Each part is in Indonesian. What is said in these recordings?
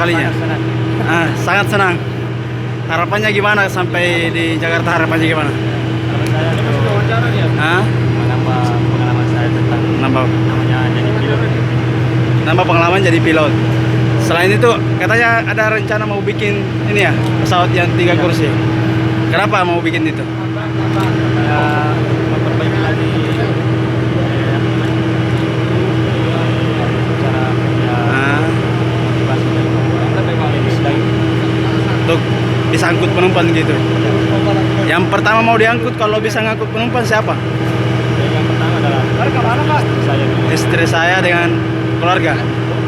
kalinya? Senang. Sangat senang. Harapannya gimana sampai di Jakarta? Harapannya gimana? Saya untuk menambah pengalaman saya tentang Nambah namanya jadi pilot. pengalaman jadi pilot. Selain itu, katanya ada rencana mau bikin ini ya, pesawat yang 3 kursi. Kenapa mau bikin itu? Saya memperbaiki lagi cara kerja motivasi dari penumpang lebih baik. Untuk bisa angkut penumpang gitu. Yang pertama mau diangkut kalau bisa ngangkut penumpang siapa? Yang pertama adalah saya Istri saya dengan keluarga.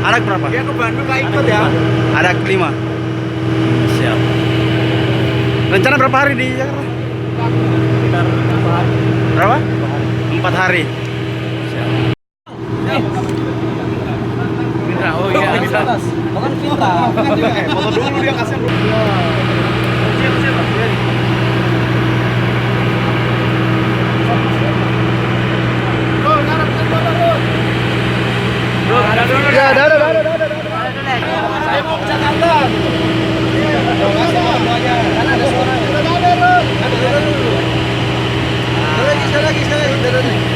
Anak berapa? Dia ke Bandung nggak ikut ya? Ada 5. Siap. Rencana berapa hari di Jakarta? sekitar 4 hari. Berapa? 4 hari. 4 hari. Oh iya, bisa. Bukan kita. Foto dulu dia kasih. Ya, ada. Saya mau ke Jakarta. Ada suara. Ada lagi.